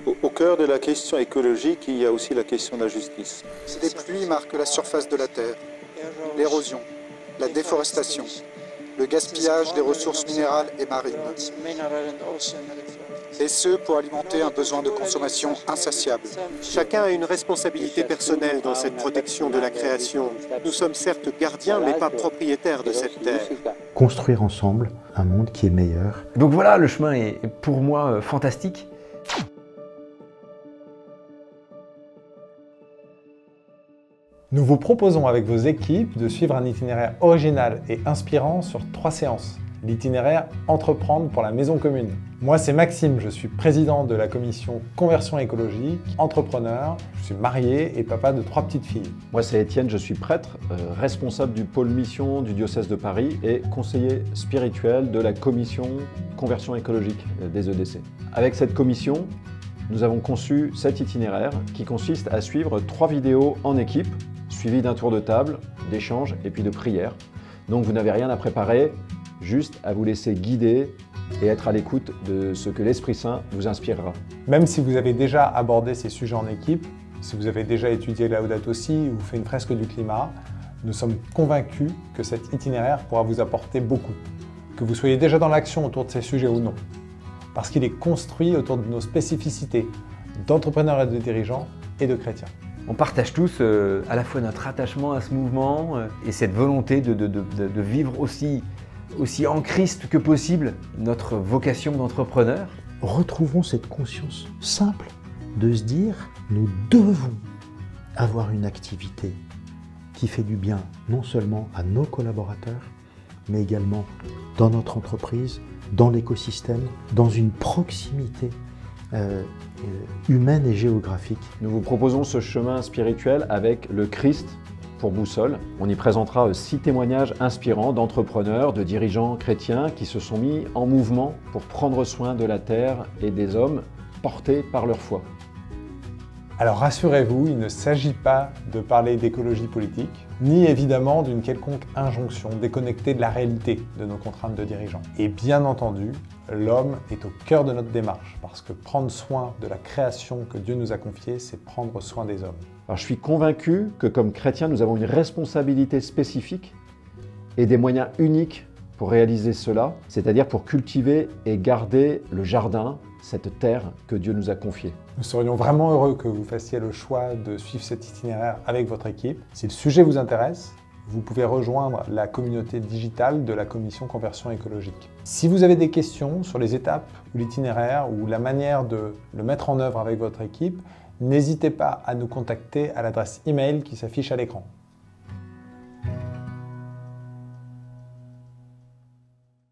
Au cœur de la question écologique, il y a aussi la question de la justice. Ces pluies marquent la surface de la Terre, l'érosion, la déforestation, le gaspillage des ressources minérales et marines. Et ce, pour alimenter un besoin de consommation insatiable. Chacun a une responsabilité personnelle dans cette protection de la création. Nous sommes certes gardiens, mais pas propriétaires de cette terre. Construire ensemble un monde qui est meilleur. Donc voilà, le chemin est pour moi fantastique. Nous vous proposons avec vos équipes de suivre un itinéraire original et inspirant sur 3 séances. L'itinéraire Entreprendre pour la maison commune. Moi, c'est Maxime, je suis président de la commission Conversion écologique, entrepreneur, je suis marié et papa de 3 petites filles. Moi, c'est Étienne, je suis prêtre, responsable du pôle mission du diocèse de Paris et conseiller spirituel de la commission Conversion écologique des EDC. Avec cette commission, nous avons conçu cet itinéraire qui consiste à suivre 3 vidéos en équipe, suivies d'un tour de table, d'échanges et puis de prières. Donc vous n'avez rien à préparer, juste à vous laisser guider et être à l'écoute de ce que l'Esprit Saint vous inspirera. Même si vous avez déjà abordé ces sujets en équipe, si vous avez déjà étudié Laudato Si ou fait une fresque du climat, nous sommes convaincus que cet itinéraire pourra vous apporter beaucoup. Que vous soyez déjà dans l'action autour de ces sujets ou non. Parce qu'il est construit autour de nos spécificités d'entrepreneurs et de dirigeants et de chrétiens. On partage tous à la fois notre attachement à ce mouvement et cette volonté de vivre aussi en Christ que possible notre vocation d'entrepreneur. Retrouvons cette conscience simple de se dire nous devons avoir une activité qui fait du bien non seulement à nos collaborateurs, mais également dans notre entreprise, dans l'écosystème, dans une proximité humaine et géographique. Nous vous proposons ce chemin spirituel avec le Christ pour boussole. On y présentera 6 témoignages inspirants d'entrepreneurs, de dirigeants chrétiens qui se sont mis en mouvement pour prendre soin de la terre et des hommes portés par leur foi. Alors rassurez-vous, il ne s'agit pas de parler d'écologie politique, ni évidemment d'une quelconque injonction déconnectée de la réalité de nos contraintes de dirigeants. Et bien entendu, l'homme est au cœur de notre démarche, parce que prendre soin de la création que Dieu nous a confiée, c'est prendre soin des hommes. Alors, je suis convaincu que comme chrétiens, nous avons une responsabilité spécifique et des moyens uniques pour réaliser cela, c'est-à-dire pour cultiver et garder le jardin, cette terre que Dieu nous a confiée. Nous serions vraiment heureux que vous fassiez le choix de suivre cet itinéraire avec votre équipe. Si le sujet vous intéresse, vous pouvez rejoindre la communauté digitale de la commission Conversion écologique. Si vous avez des questions sur les étapes ou l'itinéraire ou la manière de le mettre en œuvre avec votre équipe, n'hésitez pas à nous contacter à l'adresse email qui s'affiche à l'écran.